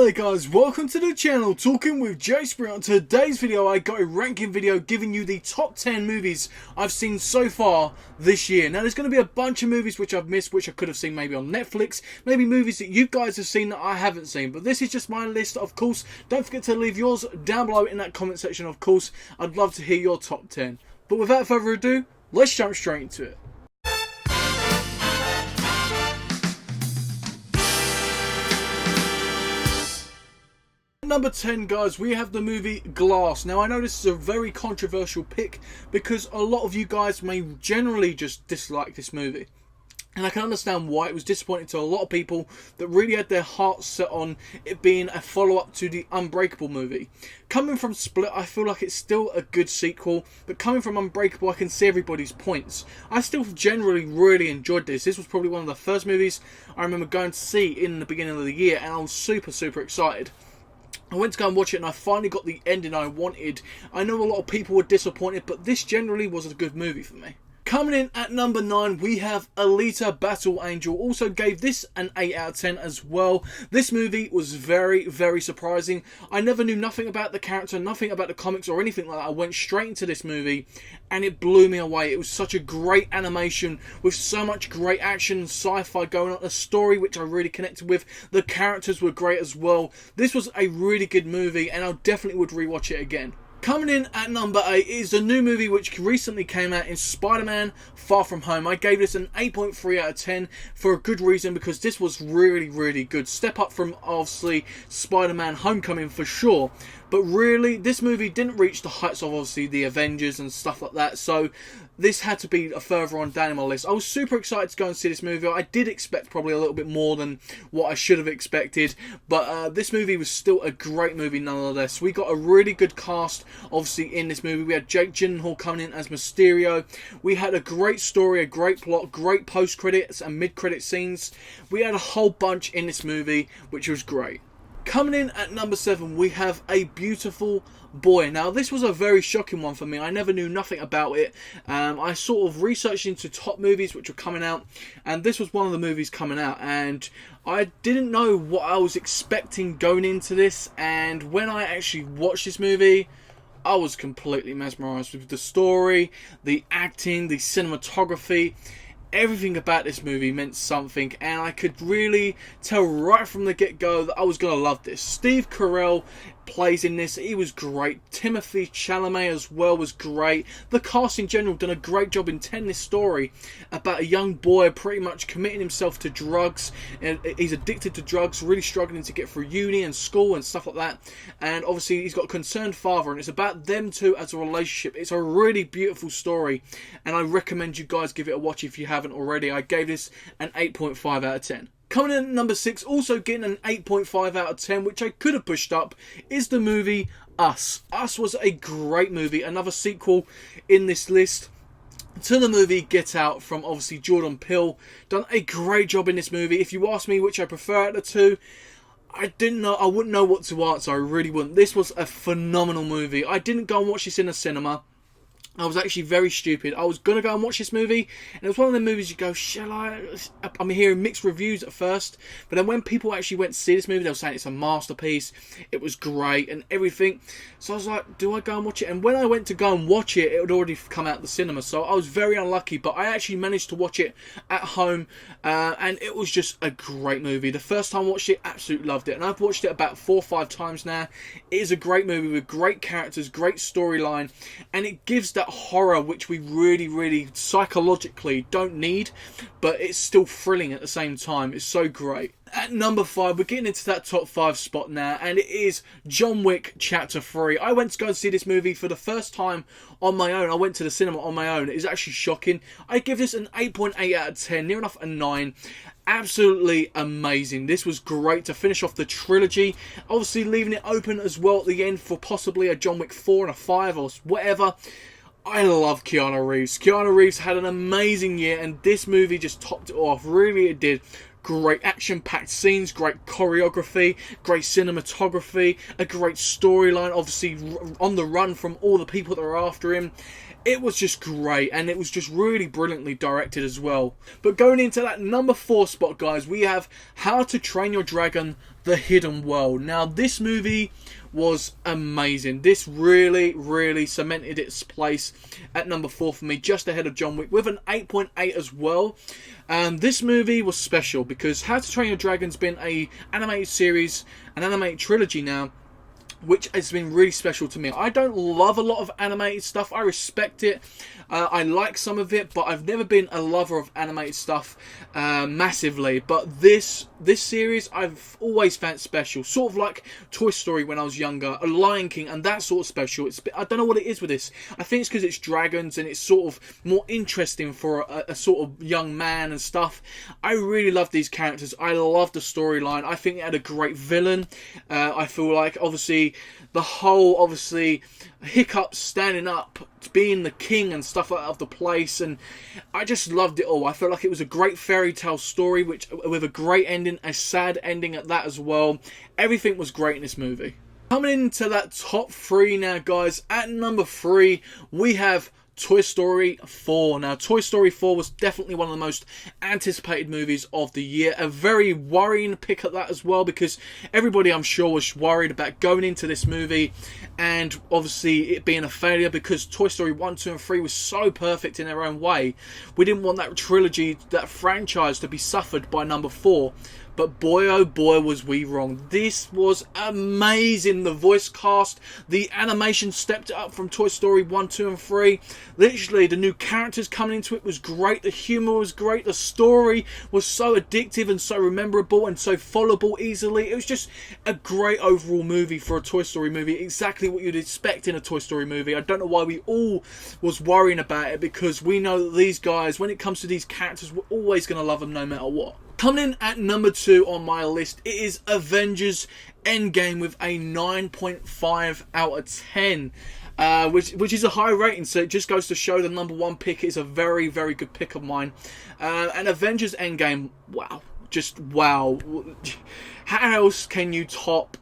Hello there guys, welcome to the channel Talking with Jay Spring. On today's video I got a ranking video giving you the top 10 movies I've seen so far this year. Now there's going to be a bunch of movies which I've missed, which I could have seen maybe on Netflix, maybe movies that you guys have seen that I haven't seen, but this is just my list. Of course, don't forget to leave yours down below in that comment section. Of course, I'd love to hear your top 10. But without further ado, let's jump straight into it. Number 10 guys, we have the movie Glass. Now I know this is a very controversial pick because a lot of you guys may generally just dislike this movie, and I can understand why. It was disappointing to a lot of people that really had their hearts set on it being a follow-up to the Unbreakable movie. Coming from Split, I feel like it's still a good sequel, but coming from Unbreakable, I can see everybody's points. I still generally really enjoyed this. This was probably one of the first movies I remember going to see in the beginning of the year, and I was super excited. I went to go and watch it and I finally got the ending I wanted. I know a lot of people were disappointed, but this generally was a good movie for me. Coming in at number 9, we have Alita Battle Angel. Also gave this an 8 out of 10 as well. This movie was very surprising. I never knew nothing about the character, nothing about the comics or anything like that. I went straight into this movie and it blew me away. It was such a great animation with so much great action, sci-fi going on, a story which I really connected with. The characters were great as well. This was a really good movie and I definitely would rewatch it again. Coming in at number 8 is the new movie which recently came out in SpiderMan Far From Home. I gave this an 8.3 out of 10 for a good reason, because this was really good. Step up from obviously Spider-Man Homecoming for sure. But really, this movie didn't reach the heights of obviously the Avengers and stuff like that. So this had to be a further on down in my list. I was super excited to go and see this movie. I did expect probably a little bit more than what I should have expected. But this movie was still a great movie nonetheless. We got a really good cast obviously in this movie. We had Jake Gyllenhaal coming in as Mysterio. We had a great story, a great plot, great post-credits and mid-credit scenes. We had a whole bunch in this movie, which was great. Coming in at number 7, we have A Beautiful Boy. Now this was a very shocking one for me. I never knew nothing about it. I sort of researched into top movies which were coming out, and this was one of the movies coming out, and I didn't know what I was expecting going into this, and when I actually watched this movie, I was completely mesmerised with the story, the acting, the cinematography. Everything about this movie meant something, and I could really tell right from the get-go that I was going to love this. Steve Carell plays in this. He was great. Timothy Chalamet as well was great. The cast in general done a great job in telling this story about a young boy pretty much committing himself to drugs. And he's addicted to drugs, really struggling to get through uni and school and stuff like that. And obviously he's got a concerned father, and it's about them two as a relationship. It's a really beautiful story, and I recommend you guys give it a watch if you haven't already. I gave this an 8.5 out of 10. Coming in at number 6, also getting an 8.5 out of 10, which I could have pushed up, is the movie Us. Us was a great movie, another sequel in this list to the movie Get Out from obviously Jordan Peele. Done a great job in this movie. If you ask me which I prefer out of the two, I wouldn't know what to answer. I really wouldn't. This was a phenomenal movie. I didn't go and watch this in a cinema. I was actually very stupid. I was going to go and watch this movie, and it was one of the movies you go, shall I? I'm hearing mixed reviews at first, but then when people actually went to see this movie, they were saying it's a masterpiece, it was great and everything. So I was like, do I go and watch it? And when I went to go and watch it, it had already come out of the cinema, so I was very unlucky, but I actually managed to watch it at home, and it was just a great movie. The first time I watched it, absolutely loved it, and I've watched it about 4 or 5 times now. It is a great movie with great characters, great storyline, and it gives that horror which we really psychologically don't need, but it's still thrilling at the same time. It's so great. At number 5, we're getting into that top 5 spot now, and it is John Wick Chapter 3. I went to go and see this movie for the first time on my own. I went to the cinema on my own. It was actually shocking. I give this an 8.8 out of 10, near enough a 9. Absolutely amazing. This was great to finish off the trilogy. Obviously leaving it open as well at the end for possibly a John Wick 4 and a 5 or whatever. I love Keanu Reeves. Keanu Reeves had an amazing year, and this movie just topped it off. Really, it did. Great action-packed scenes, great choreography, great cinematography, a great storyline, obviously on the run from all the people that are after him. It was just great, and it was just really brilliantly directed as well. But going into that number 4 spot, guys, we have How to Train Your Dragon, The Hidden World. Now, this movie was amazing. This really cemented its place at number 4 for me, just ahead of John Wick, with an 8.8 as well. This movie was special because How to Train Your Dragon's been an animated series, an animated trilogy now, which has been really special to me. I don't love a lot of animated stuff. I respect it. I like some of it, but I've never been a lover of animated stuff massively. But this series I've always found special. Sort of like Toy Story when I was younger, a Lion King, and that sort of special. I don't know what it is with this. I think it's because it's dragons and it's sort of more interesting for a sort of young man and stuff. I really love these characters. I love the storyline. I think it had a great villain. I feel like, obviously, the whole, obviously, Hiccup standing up, being the king and stuff like that of the place, and I just loved it all. I felt like it was a great fairy tale story, which with a great ending, a sad ending at that as well. Everything was great in this movie. Coming into that top 3 now, guys. At number 3, we have Toy Story 4. Now, Toy Story 4 was definitely one of the most anticipated movies of the year. A very worrying pick at that as well, because everybody, I'm sure, was worried about going into this movie and obviously it being a failure, because Toy Story 1, 2 and 3 was so perfect in their own way. We didn't want that trilogy, that franchise, to be suffered by number 4. But boy, oh boy, was we wrong. This was amazing. The voice cast, the animation stepped up from Toy Story 1, 2 and 3. Literally, the new characters coming into it was great. The humour was great. The story was so addictive and so memorable and so followable easily. It was just a great overall movie for a Toy Story movie. Exactly what you'd expect in a Toy Story movie. I don't know why we all was worrying about it, because we know that these guys, when it comes to these characters, we're always going to love them no matter what. Coming in at number 2 on my list, it is Avengers Endgame with a 9.5 out of 10. Which is a high rating, so it just goes to show the number 1 pick is a very good pick of mine. And Avengers Endgame, wow. Just wow. How else can you top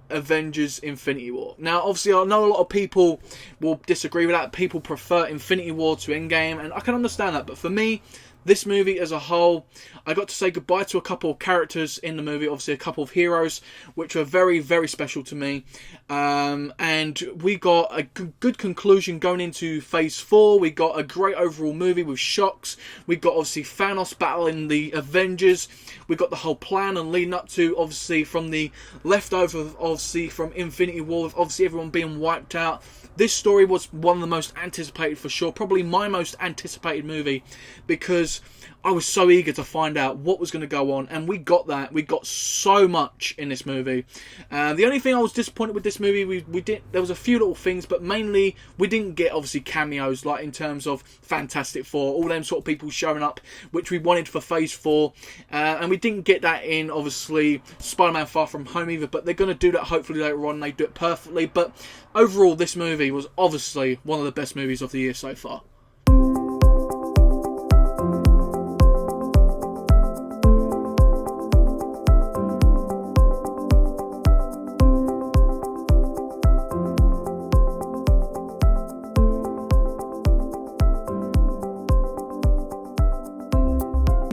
Avengers Infinity War? Now, obviously, I know a lot of people will disagree with that. People prefer Infinity War to Endgame, and I can understand that. But for me, this movie as a whole, I got to say goodbye to a couple of characters in the movie, obviously a couple of heroes, which were very special to me. And we got a good conclusion going into Phase 4. We got a great overall movie with shocks. We got, obviously, Thanos battling the Avengers. We got the whole plan and leading up to, obviously, from the leftover, obviously, from Infinity War, with obviously everyone being wiped out. This story was one of the most anticipated for sure. Probably my most anticipated movie, because I was so eager to find out what was going to go on, and we got that. We got so much in this movie. The only thing I was disappointed with this movie, there was a few little things, but mainly we didn't get, obviously, cameos, like in terms of Fantastic Four, all them sort of people showing up, which we wanted for Phase 4. And we didn't get that in, obviously, Spider-Man Far From Home either, but they're going to do that hopefully later on. They do it perfectly. But overall, this movie was obviously one of the best movies of the year so far.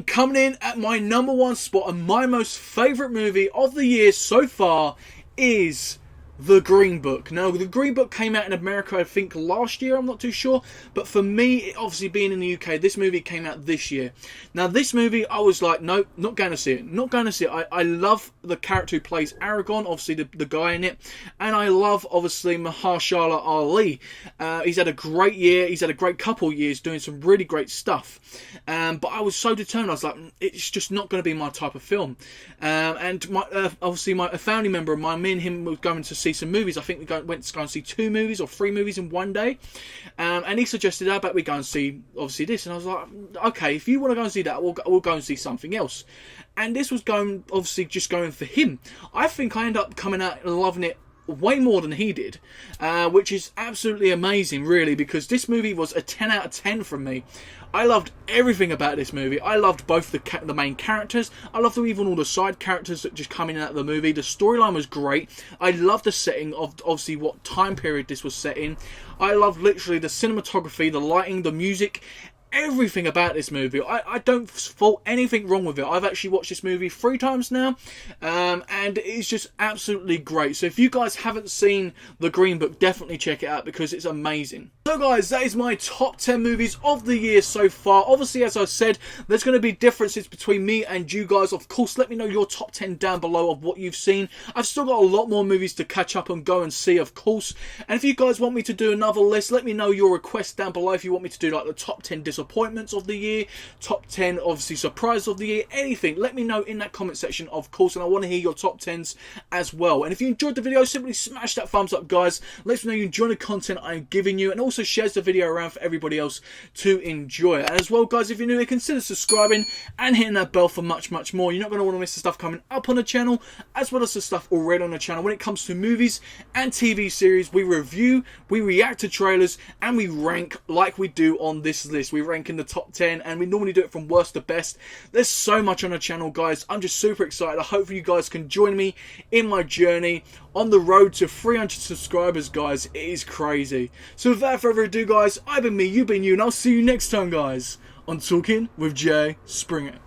Coming in at my number 1 spot and my most favourite movie of the year so far is The Green Book. Now, The Green Book came out in America, I think, last year. I'm not too sure. But for me, obviously being in the UK, this movie came out this year. Now, this movie, I was like, nope, not going to see it. Not going to see it. I love the character who plays Aragorn, obviously the guy in it. And I love, obviously, Mahershala Ali. He's had a great year. He's had a great couple of years doing some really great stuff. But I was so determined. I was like, it's just not going to be my type of film. And obviously, a family member of mine, me and him were going to see some movies. I think we went to go and see 2 movies or 3 movies in one day. And he suggested, how about we go and see, obviously, this? And I was like, okay, if you want to go and see that, we'll go and see something else. And this was obviously just going for him. I think I ended up coming out and loving it way more than he did, which is absolutely amazing, really, because this movie was a 10 out of 10 from me. I loved everything about this movie. I loved both the main characters. I loved even all the side characters that just come in and out of the movie. The storyline was great. I loved the setting of, obviously, what time period this was set in. I loved literally the cinematography, the lighting, the music. everything about this movie. I don't fault anything wrong with it. I've actually watched this movie 3 times now, and it's just absolutely great. So if you guys haven't seen The Green Book, definitely check it out because it's amazing. So guys, that is my top 10 movies of the year so far. Obviously, as I said, there's going to be differences between me and you guys. Of course, let me know your top 10 down below of what you've seen. I've still got a lot more movies to catch up and go and see, of course. And if you guys want me to do another list, let me know your requests down below. If you want me to do like the top 10 disappointments of the year, top 10 obviously surprise of the year, anything, let me know in that comment section, of course, and I want to hear your top 10s as well. And if you enjoyed the video, simply smash that thumbs up, guys. Let me know you enjoy the content I'm giving you, and also shares the video around for everybody else to enjoy it. And as well, guys, if you're new, consider subscribing and hitting that bell for much more. You're not going to want to miss the stuff coming up on the channel, as well as the stuff already on the channel. When it comes to movies and TV series, we review, we react to trailers, and we rank like we do on this list. We rank in the top 10, and we normally do it from worst to best. There's so much on the channel, guys. I'm just super excited. I hope you guys can join me in my journey on the road to 300 subscribers, guys. It is crazy. So without further ado, guys, I've been me, you've been you, and I'll see you next time, guys, on Talking with Jay Springer.